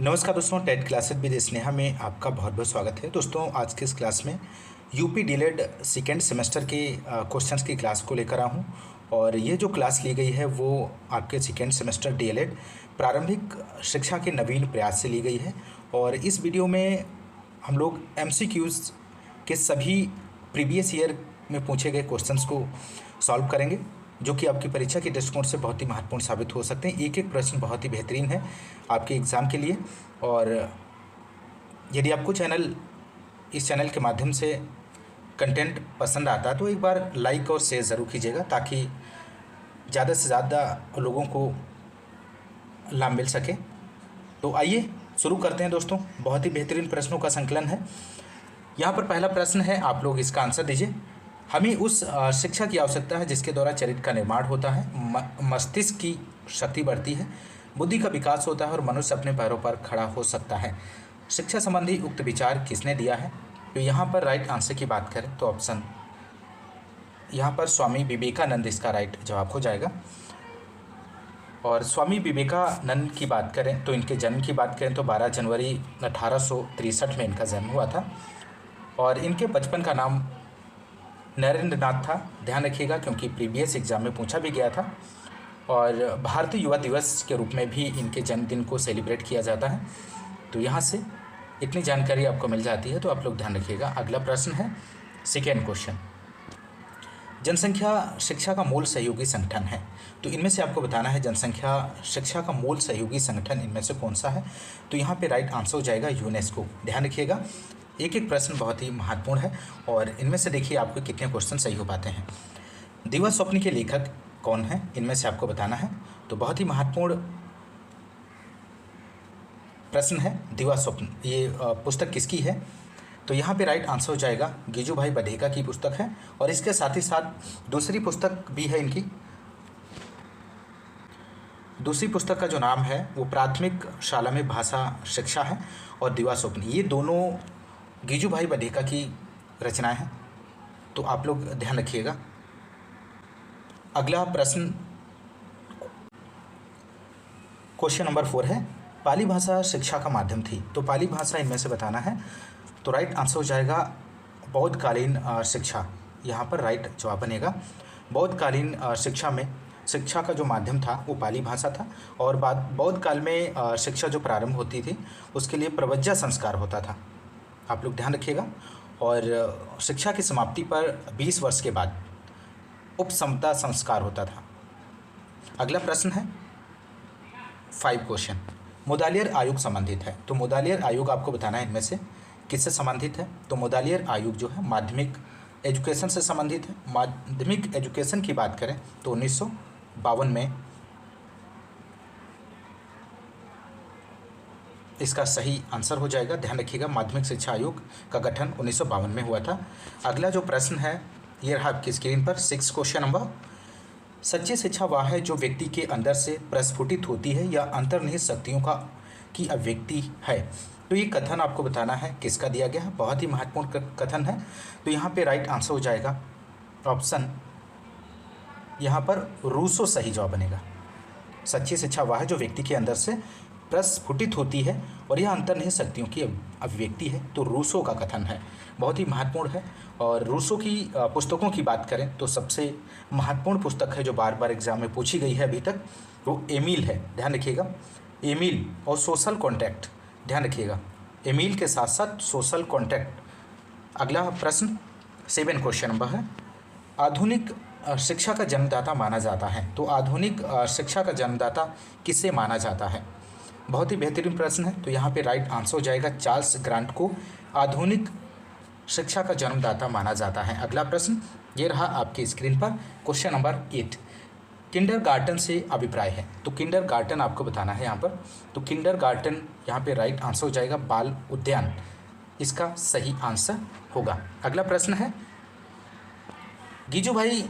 नमस्कार दोस्तों, TET classes with Sneha में आपका बहुत बहुत स्वागत है। दोस्तों, आज के इस क्लास में यूपी डीलेड सेकेंड सेमेस्टर के क्वेश्चंस की क्लास को लेकर आया हूँ। और ये जो क्लास ली गई है वो आपके सेकेंड सेमेस्टर डीएलएड प्रारंभिक शिक्षा के नवीन प्रयास से ली गई है। और इस वीडियो में हम लोग एमसीक्यूज़ के सभी प्रीवियस ईयर में पूछे गए क्वेश्चंस को सॉल्व करेंगे, जो कि आपकी परीक्षा के दृष्टिकोण से बहुत ही महत्वपूर्ण साबित हो सकते हैं। एक एक प्रश्न बहुत ही बेहतरीन है आपके एग्ज़ाम के लिए। और यदि आपको इस चैनल के माध्यम से कंटेंट पसंद आता है तो एक बार लाइक और शेयर ज़रूर कीजिएगा, ताकि ज़्यादा से ज़्यादा लोगों को लाभ मिल सके। तो आइए शुरू करते हैं दोस्तों। बहुत ही बेहतरीन प्रश्नों का संकलन है। यहाँ पर पहला प्रश्न है, आप लोग इसका आंसर दीजिए। हमें उस शिक्षा की आवश्यकता है जिसके द्वारा चरित्र का निर्माण होता है, मस्तिष्क की शक्ति बढ़ती है, बुद्धि का विकास होता है और मनुष्य अपने पैरों पर खड़ा हो सकता है। शिक्षा संबंधी उक्त विचार किसने दिया है? तो यहाँ पर राइट आंसर की बात करें तो ऑप्शन यहाँ पर स्वामी विवेकानंद इसका राइट जवाब हो जाएगा। और स्वामी विवेकानंद की बात करें तो इनके जन्म की बात करें तो 12 जनवरी 1863 में इनका जन्म हुआ था। और इनके बचपन का नाम नरेंद्र नाथ था, ध्यान रखिएगा, क्योंकि प्रीवियस एग्जाम में पूछा भी गया था। और भारतीय युवा दिवस के रूप में भी इनके जन्मदिन को सेलिब्रेट किया जाता है। तो यहाँ से इतनी जानकारी आपको मिल जाती है, तो आप लोग ध्यान रखिएगा। अगला प्रश्न है सेकेंड क्वेश्चन, जनसंख्या शिक्षा का मूल सहयोगी संगठन है। तो इनमें से आपको बताना है जनसंख्या शिक्षा का मूल सहयोगी संगठन इनमें से कौन सा है। तो यहाँ पे राइट आंसर हो जाएगा यूनेस्को। ध्यान रखिएगा, एक एक प्रश्न बहुत ही महत्वपूर्ण है और इनमें से देखिए आपको कितने क्वेश्चन सही हो पाते हैं। दिवा स्वप्न के लेखक कौन है, इनमें से आपको बताना है। तो बहुत ही महत्वपूर्ण प्रश्न है दिवा स्वप्न, ये पुस्तक किसकी है? तो यहाँ पे राइट आंसर हो जाएगा गिजुभाई बधेका की पुस्तक है। और इसके साथ ही साथ दूसरी पुस्तक भी है इनकी। दूसरी पुस्तक का जो नाम है वो प्राथमिक शाला में भाषा शिक्षा है और दिवा स्वप्न, ये दोनों गिजुभाई बधेका की रचनाएं हैं। तो आप लोग ध्यान रखिएगा। अगला प्रश्न क्वेश्चन नंबर 4 है, पाली भाषा शिक्षा का माध्यम थी। तो पाली भाषा इनमें से बताना है। तो राइट आंसर हो जाएगा बौद्धकालीन शिक्षा, यहाँ पर राइट जवाब बनेगा। बौद्धकालीन शिक्षा में शिक्षा का जो माध्यम था वो पाली भाषा था। और बौद्ध काल में शिक्षा जो प्रारंभ होती थी उसके लिए प्रवज्जा संस्कार होता था, आप लोग ध्यान रखिएगा। और शिक्षा की समाप्ति पर 20 वर्ष के बाद उपसमता संस्कार होता था। अगला प्रश्न है 5 क्वेश्चन, मुदालियर आयोग संबंधित है। तो मुदालियर आयोग आपको बताना है इनमें से किससे संबंधित है। तो मुदालियर आयोग जो है माध्यमिक एजुकेशन से संबंधित है। माध्यमिक एजुकेशन की बात करें तो 1952 में इसका सही आंसर हो जाएगा। ध्यान रखिएगा, माध्यमिक शिक्षा आयोग का गठन 1952 में हुआ था। अगला जो प्रश्न है ये रहा आपकी स्क्रीन पर 6 क्वेश्चन नंबर, सच्ची शिक्षा वह है जो व्यक्ति के अंदर से प्रस्फुटित होती है या अंतर्निहित शक्तियों की अभिव्यक्ति है। तो ये कथन आपको बताना है किसका दिया गया है, बहुत ही महत्वपूर्ण कथन है। तो यहाँ पे राइट आंसर हो जाएगा ऑप्शन यहाँ पर रूसो सही जवाब बनेगा। सच्ची शिक्षा वह है जो व्यक्ति के अंदर से प्रस्फुटित होती है और यह अंतर्निहित शक्तियों की अभिव्यक्ति है। तो रूसो का कथन है, बहुत ही महत्वपूर्ण है। और रूसो की पुस्तकों की बात करें तो सबसे महत्वपूर्ण पुस्तक है जो बार बार एग्जाम में पूछी गई है अभी तक, वो एमिल है। ध्यान रखिएगा, एमिल और सोशल कॉन्ट्रैक्ट, ध्यान रखिएगा, एमिल के साथ साथ सोशल कॉन्ट्रैक्ट। अगला प्रश्न 7 क्वेश्चन नंबर है, आधुनिक शिक्षा का जन्मदाता माना जाता है। तो आधुनिक शिक्षा का जन्मदाता किसे माना जाता है? बहुत ही बेहतरीन प्रश्न है। तो यहाँ पे राइट आंसर हो जाएगा चार्ल्स ग्रांट को आधुनिक शिक्षा का जन्मदाता माना जाता है। अगला प्रश्न ये रहा आपकी स्क्रीन पर क्वेश्चन नंबर 8, किंडरगार्टन से अभिप्राय है। तो किंडरगार्टन आपको बताना है यहाँ पर। तो किंडरगार्टन यहाँ पे राइट आंसर हो जाएगा बाल उद्यान, इसका सही आंसर होगा। अगला प्रश्न है, गिजुभाई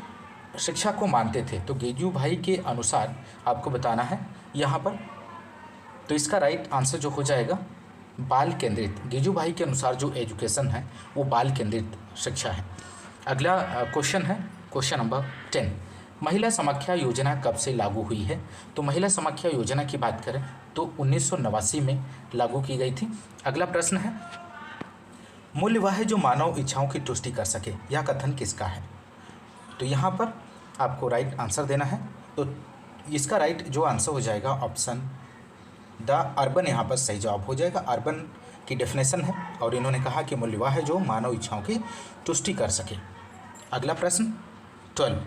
शिक्षा को मानते थे। तो गिजुभाई के अनुसार आपको बताना है यहाँ पर। तो इसका राइट आंसर जो हो जाएगा बाल केंद्रित, गिजुभाई के अनुसार जो एजुकेशन है वो बाल केंद्रित शिक्षा है। अगला क्वेश्चन है क्वेश्चन नंबर 10, महिला समाख्या योजना कब से लागू हुई है? तो महिला समाख्या योजना की बात करें तो 1989 में लागू की गई थी। अगला प्रश्न है, मूल्य वह है जो मानव इच्छाओं की तुष्टि कर सके, यह कथन किसका है? तो यहाँ पर आपको राइट आंसर देना है। तो इसका राइट जो आंसर हो जाएगा ऑप्शन द अर्बन, यहाँ पर सही जवाब हो जाएगा। अर्बन की डेफिनेशन है और इन्होंने कहा कि मूल्य वह है जो मानव इच्छाओं की तुष्टि कर सके। अगला प्रश्न 12,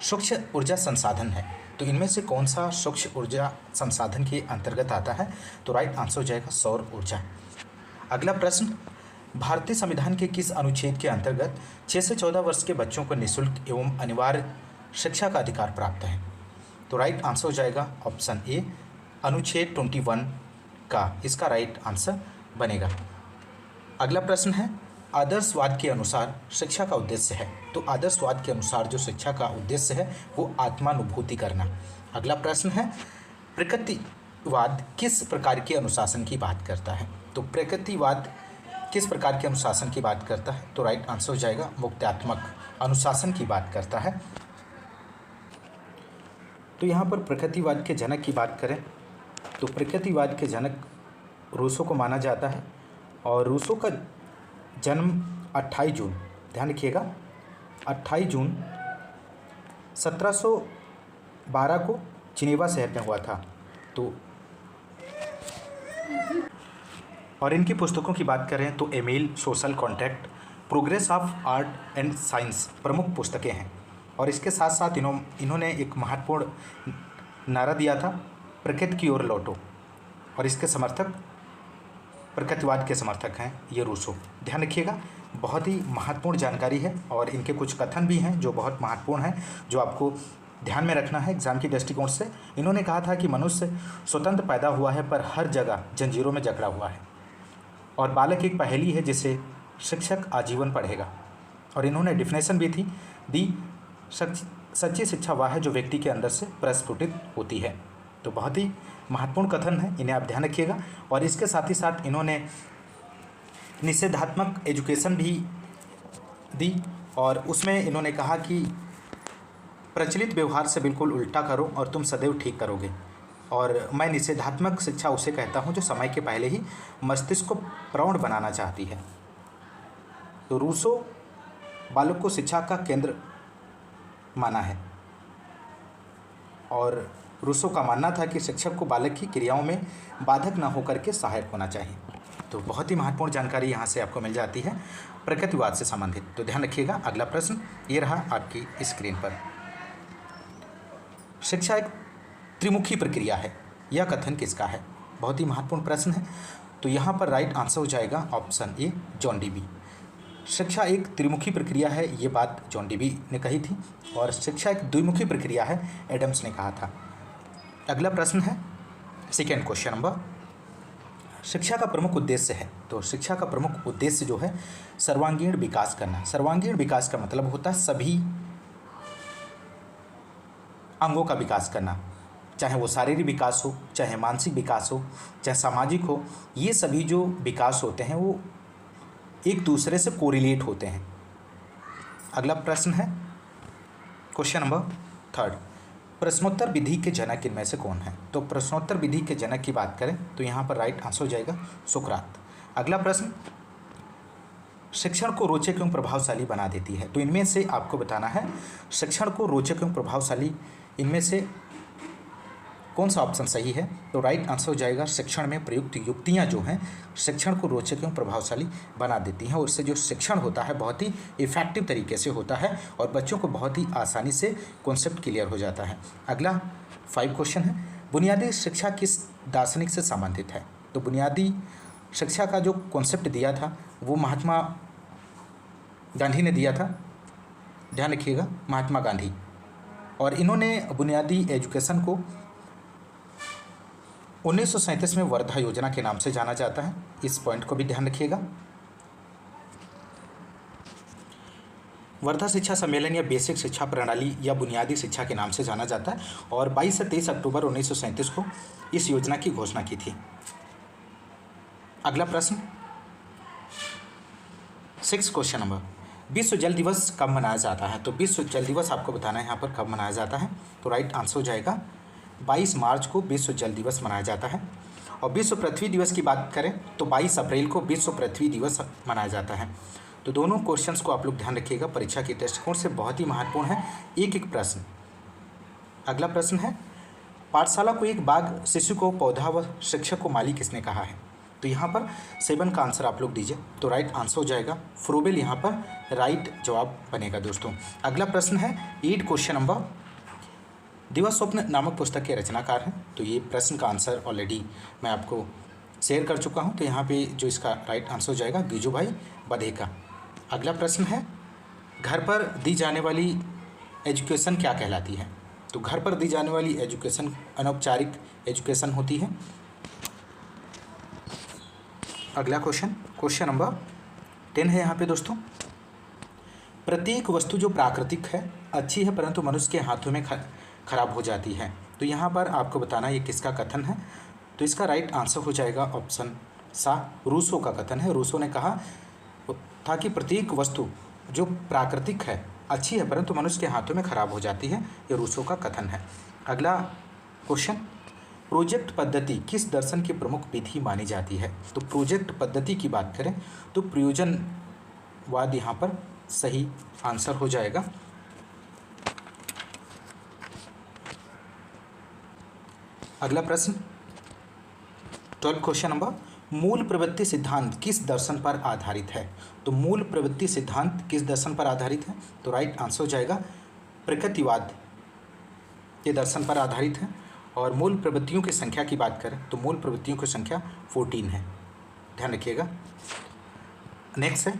सूक्ष्म ऊर्जा संसाधन है, तो इनमें से कौन सा सूक्ष्म ऊर्जा संसाधन के अंतर्गत आता है? तो राइट आंसर हो जाएगा सौर ऊर्जा। अगला प्रश्न, भारतीय संविधान के किस अनुच्छेद के अंतर्गत 6 से 14 वर्ष के बच्चों को निःशुल्क एवं अनिवार्य शिक्षा का अधिकार प्राप्त है? तो राइट आंसर हो जाएगा ऑप्शन ए, अनुच्छेद 21 का इसका राइट आंसर बनेगा। अगला प्रश्न है, आदर्शवाद के अनुसार शिक्षा का उद्देश्य है, तो आदर्शवाद के अनुसार जो शिक्षा का उद्देश्य है वो आत्मानुभूति करना। अगला प्रश्न है, प्रकृतिवाद किस प्रकार के अनुशासन की बात करता है? तो प्रकृतिवाद किस प्रकार के अनुशासन की बात करता है? तो राइट आंसर हो जाएगा मुक्त्यात्मक अनुशासन की बात करता है। तो यहाँ पर प्रकृतिवाद के जनक की बात करें तो प्रकृतिवाद के जनक रूसो को माना जाता है और रूसो का जन्म 28 जून, ध्यान रखिएगा 28 जून 1712 को जिनेवा शहर में हुआ था। तो और इनकी पुस्तकों की बात करें तो Emile, social contract, progress of art and science प्रमुख पुस्तकें हैं। और इसके साथ साथ इन्होंने एक महत्वपूर्ण नारा दिया था, प्रकृति की ओर लौटो, और इसके समर्थक प्रकृतिवाद के समर्थक हैं ये रूसो। ध्यान रखिएगा बहुत ही महत्वपूर्ण जानकारी है और इनके कुछ कथन भी हैं जो बहुत महत्वपूर्ण हैं, जो आपको ध्यान में रखना है एग्जाम की दृष्टिकोण से। इन्होंने कहा था कि मनुष्य स्वतंत्र पैदा हुआ है पर हर जगह जंजीरों में जकड़ा हुआ है, और बालक एक पहेली है जिसे शिक्षक आजीवन पढ़ेगा। और इन्होंने डिफिनेशन भी दी, सच्ची शिक्षा वह है जो व्यक्ति के अंदर से प्रस्फुटित होती है। तो बहुत ही महत्वपूर्ण कथन है, इन्हें आप ध्यान रखिएगा। और इसके साथ ही साथ इन्होंने निषेधात्मक एजुकेशन भी दी और उसमें इन्होंने कहा कि प्रचलित व्यवहार से बिल्कुल उल्टा करो और तुम सदैव ठीक करोगे। और मैं निषेधात्मक शिक्षा उसे कहता हूँ जो समय के पहले ही मस्तिष्क को प्रौढ़ बनाना चाहती है। तो रूसो बालक को शिक्षा का केंद्र माना है और रूसो का मानना था कि शिक्षक को बालक की क्रियाओं में बाधक न होकर के सहायक होना चाहिए। तो बहुत ही महत्वपूर्ण जानकारी यहाँ से आपको मिल जाती है प्रकृतिवाद से संबंधित। तो ध्यान रखिएगा। अगला प्रश्न ये रहा आपकी स्क्रीन पर, शिक्षा एक त्रिमुखी प्रक्रिया है, यह कथन किसका है? बहुत ही महत्वपूर्ण प्रश्न है। तो यहाँ पर राइट आंसर हो जाएगा ऑप्शन ए, जॉन डीवी। शिक्षा एक त्रिमुखी प्रक्रिया है, ये बात जॉन डीवी ने कही थी, और शिक्षा एक द्विमुखी प्रक्रिया है, एडम्स ने कहा था। अगला प्रश्न है सेकेंड क्वेश्चन नंबर, शिक्षा का प्रमुख उद्देश्य है। तो शिक्षा का प्रमुख उद्देश्य जो है सर्वांगीण विकास करना। सर्वांगीण विकास का मतलब होता है सभी अंगों का विकास करना, चाहे वो शारीरिक विकास हो, चाहे मानसिक विकास हो, चाहे सामाजिक हो। ये सभी जो विकास होते हैं वो एक दूसरे से कोरिलेट होते हैं। अगला प्रश्न है क्वेश्चन नंबर थर्ड, प्रश्नोत्तर विधि के जनक इनमें से कौन है? तो प्रश्नोत्तर विधि के जनक की बात करें तो यहाँ पर राइट आंसर हो जाएगा सुकरात। अगला प्रश्न, शिक्षण को रोचक एवं प्रभावशाली बना देती है। तो इनमें से आपको बताना है शिक्षण को रोचक एवं प्रभावशाली इनमें से कौन सा ऑप्शन सही है? तो राइट आंसर हो जाएगा शिक्षण में प्रयुक्त युक्तियाँ जो हैं शिक्षण को रोचक एवं प्रभावशाली बना देती हैं, और इससे जो शिक्षण होता है बहुत ही इफेक्टिव तरीके से होता है और बच्चों को बहुत ही आसानी से कॉन्सेप्ट क्लियर हो जाता है। अगला 5 क्वेश्चन है, बुनियादी शिक्षा किस दार्शनिक से संबंधित है? तो बुनियादी शिक्षा का जो कॉन्सेप्ट दिया था वो महात्मा गांधी ने दिया था, ध्यान रखिएगा महात्मा गांधी। और इन्होंने बुनियादी एजुकेशन को 1937 में वर्धा योजना के नाम से जाना जाता है, इस पॉइंट को भी ध्यान रखिएगा। वर्धा शिक्षा सम्मेलन या बेसिक शिक्षा प्रणाली या बुनियादी शिक्षा के नाम से जाना जाता है, और 22 से 23 अक्टूबर 1937 को इस योजना की घोषणा की थी। अगला प्रश्न 6 क्वेश्चन नंबर, विश्व जल दिवस कब मनाया जाता है? तो विश्व जल दिवस आपको बताना है यहाँ पर कब मनाया जाता है। तो राइट आंसर हो जाएगा 22 मार्च को विश्व जल दिवस मनाया जाता है। और विश्व पृथ्वी दिवस की बात करें तो 22 अप्रैल को विश्व पृथ्वी दिवस मनाया जाता है। तो दोनों क्वेश्चंस को आप लोग ध्यान रखिएगा, परीक्षा के दृष्टिकोण से बहुत ही महत्वपूर्ण है। एक एक प्रश्न। अगला प्रश्न है, पाठशाला को एक बाग, शिशु को पौधा व शिक्षक को माली किसने कहा है? तो यहाँ पर 7 का आंसर आप लोग दीजिए। तो राइट आंसर हो जाएगा फ्रोबेल, यहाँ पर राइट जवाब बनेगा दोस्तों। अगला प्रश्न है 8 क्वेश्चन नंबर, दिवस स्वप्न नामक पुस्तक के रचनाकार हैं। तो ये प्रश्न का आंसर ऑलरेडी मैं आपको शेयर कर चुका हूँ। तो यहाँ पे जो इसका राइट आंसर हो जाएगा गिजुभाई बधेका। अगला प्रश्न है, घर पर दी जाने वाली एजुकेशन क्या कहलाती है? तो घर पर दी जाने वाली एजुकेशन अनौपचारिक एजुकेशन होती है। अगला क्वेश्चन नंबर 10 है यहाँ पे दोस्तों, प्रत्येक वस्तु जो प्राकृतिक है अच्छी है परंतु मनुष्य के हाथों में खराब हो जाती है। तो यहाँ पर आपको बताना ये किसका कथन है? तो इसका राइट आंसर हो जाएगा ऑप्शन सा, रूसो का कथन है। रूसो ने कहा था कि प्रत्येक वस्तु जो प्राकृतिक है अच्छी है परंतु मनुष्य के हाथों में खराब हो जाती है, ये रूसो का कथन है। अगला क्वेश्चन, प्रोजेक्ट पद्धति किस दर्शन की प्रमुख विधि मानी जाती है? तो प्रोजेक्ट पद्धति की बात करें तो प्रयोजनवाद यहाँ पर सही आंसर हो जाएगा। अगला प्रश्न 12 क्वेश्चन नंबर, मूल प्रवृत्ति सिद्धांत किस दर्शन पर आधारित है? तो मूल प्रवृत्ति सिद्धांत किस दर्शन पर आधारित है? तो राइट आंसर हो जाएगा प्रकृतिवाद के दर्शन पर आधारित है। और मूल प्रवृत्तियों की संख्या की बात करें तो मूल प्रवृत्तियों की संख्या 14 है, ध्यान रखिएगा। नेक्स्ट है,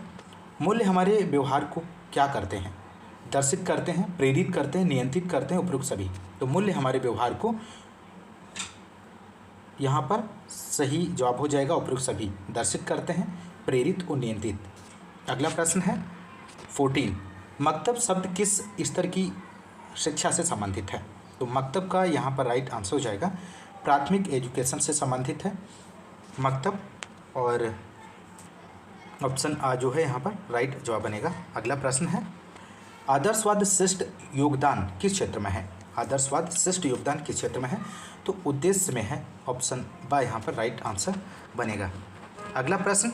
मूल्य हमारे व्यवहार को क्या करते हैं? दर्शित करते हैं, प्रेरित करते हैं, नियंत्रित करते हैं, उपयुक्त सभी। तो मूल्य हमारे व्यवहार को, यहाँ पर सही जवाब हो जाएगा उपयुक्त सभी, दर्शित करते हैं, प्रेरित और नियंत्रित। अगला प्रश्न है 14, मकतब शब्द किस स्तर की शिक्षा से संबंधित है? तो मकतब का यहाँ पर राइट आंसर हो जाएगा प्राथमिक एजुकेशन से संबंधित है मकतब, और ऑप्शन आ जो है यहाँ पर राइट जवाब बनेगा। अगला प्रश्न है, आदर्शवाद श्रेष्ठ योगदान किस क्षेत्र में है? आदर्शवाद श्रेष्ठ योगदान किस क्षेत्र में है? तो उद्देश्य में है, ऑप्शन बा यहाँ पर राइट आंसर बनेगा। अगला प्रश्न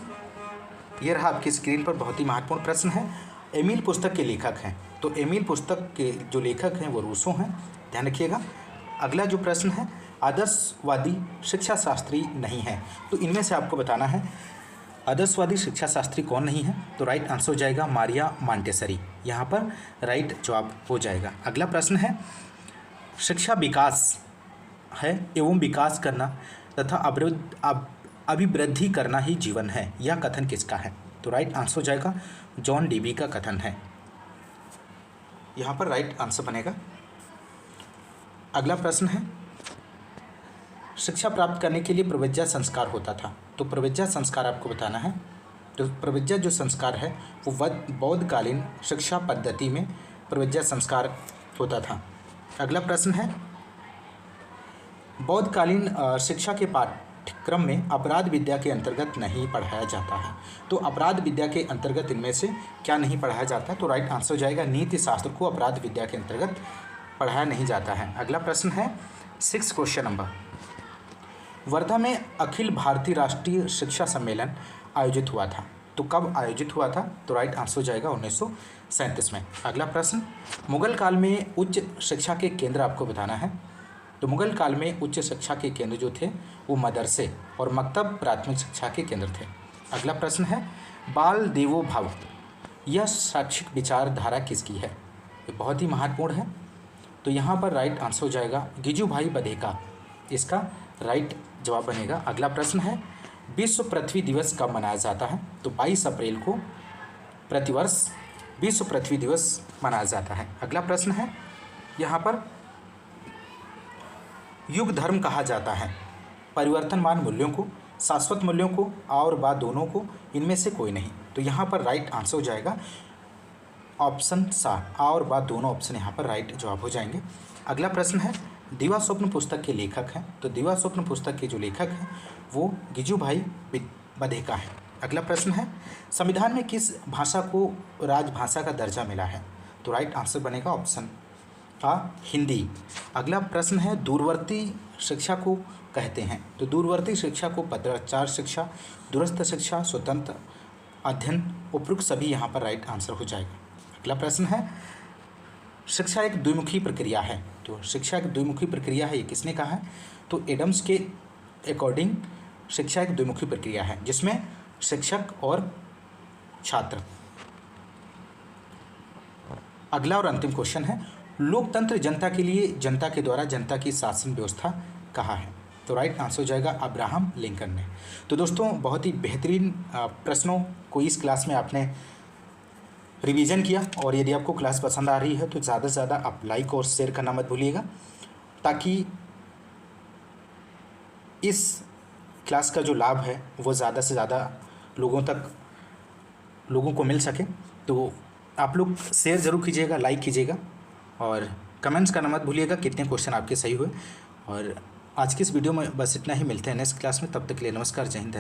ये रहा आपकी स्क्रीन पर, बहुत ही महत्वपूर्ण प्रश्न है। एमिल पुस्तक के लेखक हैं, तो एमिल पुस्तक के जो लेखक हैं वो रूसो हैं, ध्यान रखिएगा। अगला जो प्रश्न है, आदर्शवादी शिक्षा शास्त्री नहीं है, तो इनमें से आपको बताना है आदर्शवादी शिक्षा शास्त्री कौन नहीं है? तो राइट आंसर हो जाएगा मारिया मॉन्टेसरी, यहाँ पर राइट जवाब हो जाएगा। अगला प्रश्न है, शिक्षा विकास है एवं विकास करना तथा अभिवृद्धि करना ही जीवन है, यह कथन किसका है? तो राइट आंसर हो जाएगा जॉन डेवी का कथन है, यहाँ पर राइट आंसर बनेगा। अगला प्रश्न है, शिक्षा प्राप्त करने के लिए प्रविज्ञा संस्कार होता था, तो प्रविज्ञा संस्कार आपको बताना है। तो प्रविज्ञा जो संस्कार है वो बौद्धकालीन शिक्षा पद्धति में प्रविज्ञा संस्कार होता था। अगला प्रश्न है, बौद्धकालीन शिक्षा के पाठ्यक्रम में अपराध विद्या के अंतर्गत नहीं पढ़ाया जाता है, तो अपराध विद्या के अंतर्गत इनमें से क्या नहीं पढ़ाया जाता? तो राइट आंसर हो जाएगा नीति शास्त्र को अपराध विद्या के अंतर्गत पढ़ाया नहीं जाता है। अगला प्रश्न है 6 क्वेश्चन नंबर, वर्धा में अखिल भारतीय राष्ट्रीय शिक्षा सम्मेलन आयोजित हुआ था, तो कब आयोजित हुआ था? तो राइट आंसर हो जाएगा 1937 में। अगला प्रश्न, मुगल काल में उच्च शिक्षा के केंद्र आपको बताना है। तो मुगल काल में उच्च शिक्षा के केंद्र जो थे वो मदरसे और मकतब प्राथमिक शिक्षा के केंद्र थे। अगला प्रश्न है, बाल देवो भव यह शैक्षिक विचारधारा किसकी है? ये बहुत ही महत्वपूर्ण है, तो यहाँ पर राइट आंसर हो जाएगा गिजुभाई बधेका, इसका राइट जवाब बनेगा। अगला प्रश्न है, विश्व पृथ्वी दिवस कब मनाया जाता है? तो 22 अप्रैल को प्रतिवर्ष विश्व पृथ्वी दिवस मनाया जाता है। अगला प्रश्न है, यहाँ पर युग धर्म कहा जाता है परिवर्तनमान मूल्यों को, शाश्वत मूल्यों को और बा दोनों को, इनमें से कोई नहीं। तो यहाँ पर राइट आंसर हो जाएगा ऑप्शन सा, और बा दोनों ऑप्शन यहाँ पर राइट जवाब हो जाएंगे। अगला प्रश्न है, दिवा स्वप्न पुस्तक के लेखक हैं, तो दिवा स्वप्न पुस्तक के जो लेखक हैं वो गिजुभाई बधेका है। अगला प्रश्न है, संविधान में किस भाषा को राजभाषा का दर्जा मिला है? तो राइट आंसर बनेगा ऑप्शन आ हिंदी। अगला प्रश्न है, दूरवर्ती शिक्षा को कहते हैं? तो दूरवर्ती शिक्षा को पत्राचार शिक्षा, दूरस्थ शिक्षा, स्वतंत्र अध्ययन, उपयुक्त सभी यहाँ पर राइट आंसर हो जाएगा। अगला प्रश्न है, शिक्षा एक द्विमुखी प्रक्रिया है? तो शिक्षा एक द्विमुखी प्रक्रिया है, ये किसने कहा है? तो एडम्स के अकॉर्डिंग शिक्षा एक द्विमुखी प्रक्रिया है जिसमें शिक्षक और छात्र। अगला और अंतिम क्वेश्चन है, लोकतंत्र जनता के लिए, जनता के द्वारा जनता की शासन व्यवस्था कहा है? तो राइट आंसर हो जाएगा अब्राहम लिंकन ने। तो दोस्तों बहुत ही बेहतरीन प्रश्नों को इस क्लास में आपने रिवीजन किया, और यदि आपको क्लास पसंद आ रही है तो ज़्यादा से ज़्यादा आप लाइक और शेयर करना मत भूलिएगा, ताकि इस क्लास का जो लाभ है वो ज़्यादा से ज़्यादा लोगों को मिल सके। तो आप लोग शेयर ज़रूर कीजिएगा, लाइक कीजिएगा, और कमेंट्स करना मत भूलिएगा कितने क्वेश्चन आपके सही हुए। और आज की इस वीडियो में बस इतना ही, मिलते हैं नेक्स्ट क्लास में, तब तक के लिए नमस्कार, जय हिंद।